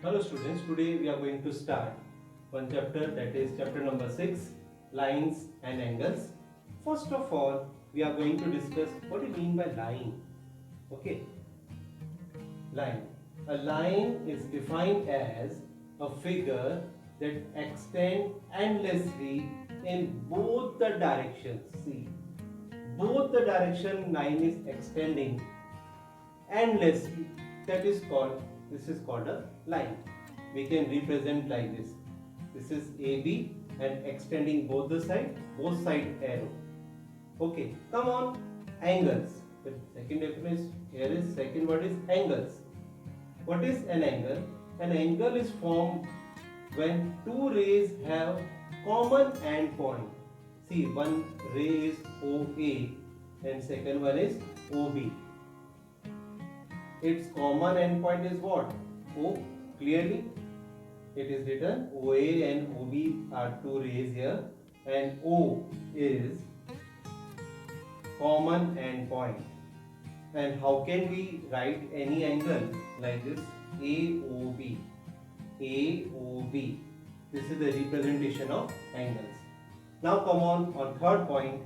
Hello students, today we are going to start one chapter, that is chapter number 6, lines and angles. First of all, we are going to discuss what do you mean by line. Okay, line. A line is defined as a figure that extends endlessly in both the directions. See, both the direction line is extending endlessly. This is called a line. We can represent like this. This is AB and extending both side arrow. Okay, come on, angles. The second definition here is second word is angles. What is an angle? An angle is formed when two rays have common endpoint. See, one ray is OA and second one is OB. Its common endpoint is what? O. Clearly, it is written OA and OB are two rays here, and O is common endpoint. And how can we write any angle like this? AOB. AOB. This is the representation of angles. Now come on third point,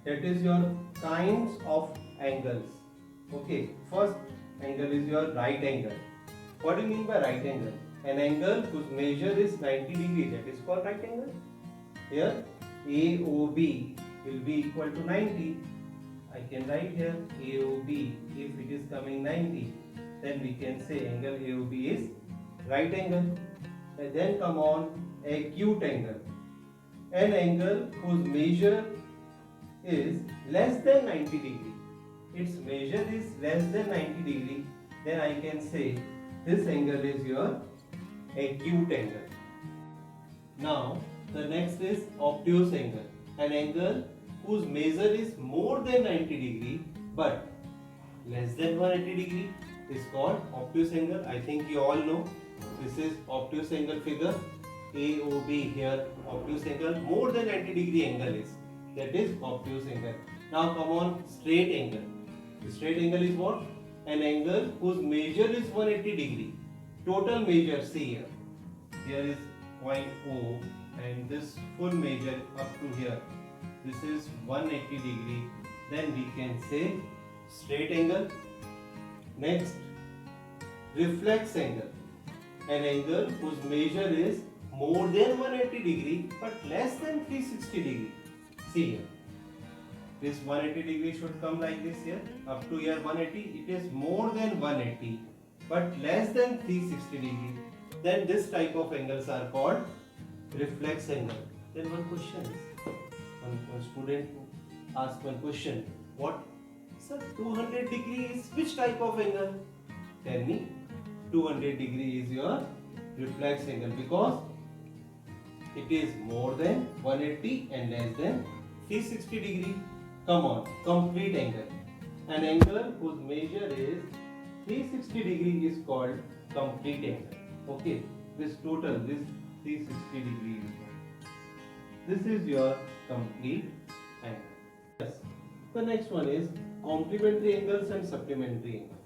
that is your kinds of angles. Okay, first angle is your right angle. What do you mean by right angle? An angle whose measure is 90 degree, that is called right angle. Here AOB will be equal to 90. I can write here AOB. If it is coming 90, then we can say angle AOB is right angle. And then come on acute angle. An angle whose measure is less than 90 degree. Its measure is less than 90 degree, then I can say this angle is your acute angle. Now the next is obtuse angle. An angle whose measure is more than 90 degree but less than 180 degree is called obtuse angle. I think you all know this is obtuse angle figure. AOB here, obtuse angle, more than 90 degree angle is, that is obtuse angle. Now come on straight angle. The straight angle is what? An angle whose measure is 180 degree. Total measure, see here. Here is point O and this full measure up to here. This is 180 degree. Then we can say straight angle. Next, reflex angle. An angle whose measure is more than 180 degree but less than 360 degree. See here. This 180 degree should come like this here. Up to here 180. It is more than 180 but less than 360 degree. Then this type of angles are called reflex angle. Then one question is, one student asked one question. What? Sir, 200 degree is which type of angle? Tell me. 200 degree is your reflex angle because it is more than 180 and less than 360 degree. Come on, complete angle. An angle whose measure is 360 degree is called complete angle. Okay, this 360 degree. This is your complete angle. Yes. The next one is complementary angles and supplementary angles.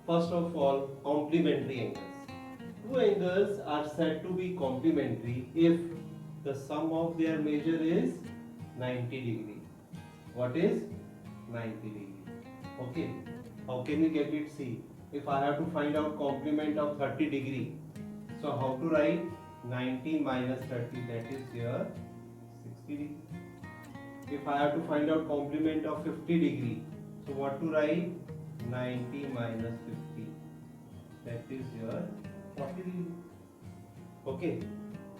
First of all, complementary angles. Two angles are said to be complementary if the sum of their measure is 90 degree. What is 90 degree? Okay. How can we get it? See, if I have to find out complement of 30 degree, so how to write 90 minus 30, that is here 60 degree. If I have to find out complement of 50 degree, so what to write? 90 minus 50, that is here 40 degree. Okay,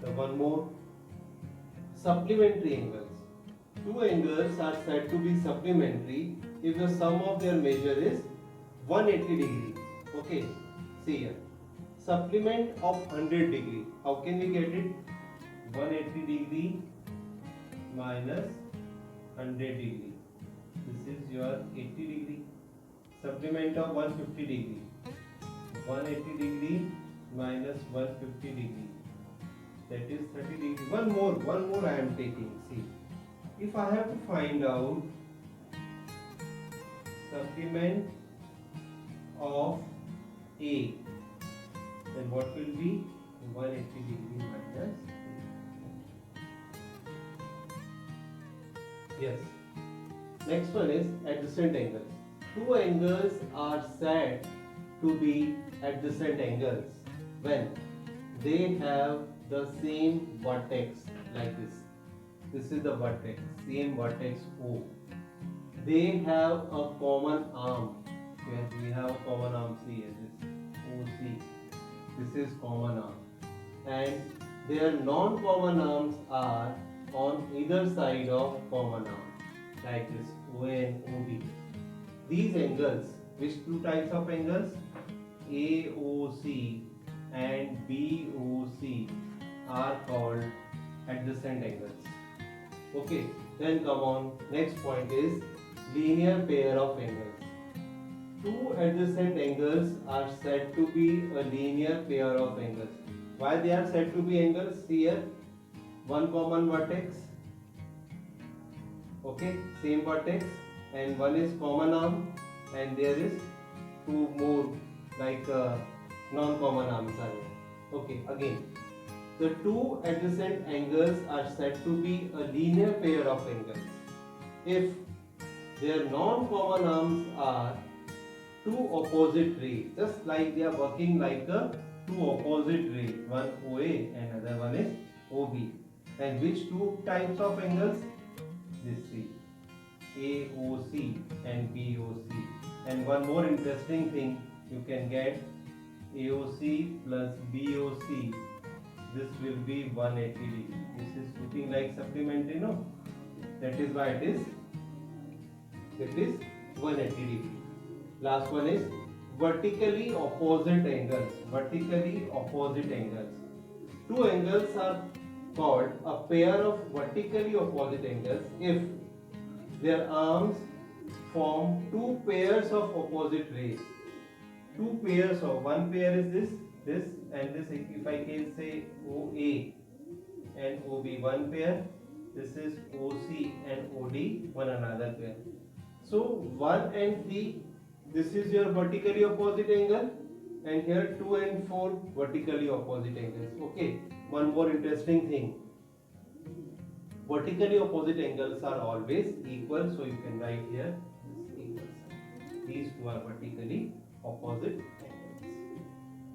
so one more, supplementary angles. Two angles are said to be supplementary if the sum of their measure is 180 degree. Okay, see here, supplement of 100 degree. How can we get it? 180 degree minus 100 degree. This is your 80 degree. Supplement of 150 degree. 180 degree minus 150 degree. That is 30 degree. One more I am taking. See, if I have to find out supplement of A then what will be 180 degree minus. Yes. Next one is adjacent angles. Two angles are said to be adjacent angles when they have the same vertex like this. This is the vertex, same vertex O. They have a common arm. Here we have a common arm C, this OC. This is common arm. And their non-common arms are on either side of common arm, like this OA and OB. These angles, which two types of angles? AOC and BOC are called adjacent angles. Okay, then come on, next point is linear pair of angles. Two adjacent angles are said to be a linear pair of angles. Why they are said to be angles? Here, one common vertex, okay, same vertex, and one is common arm, and there is two more like non-common arms are there. Okay, again, the two adjacent angles are said to be a linear pair of angles if their non-common arms are two opposite rays, just like they are working like a two opposite rays, one OA and other one is OB. And which two types of angles? This three, AOC and BOC. And one more interesting thing, you can get AOC plus BOC. This will be 180 degree. This is looking like supplementary, no? That is why it is 180 degree. Last one is vertically opposite angles. Vertically opposite angles. Two angles are called a pair of vertically opposite angles if their arms form two pairs of opposite rays. Two pairs of, one pair is this and this, if I can say OA and OB, one pair, this is OC and OD, one another pair. So 1 and 3, this is your vertically opposite angle, and here 2 and 4 vertically opposite angles. Okay, one more interesting thing, vertically opposite angles are always equal, so you can write here this equal sign. These two are vertically opposite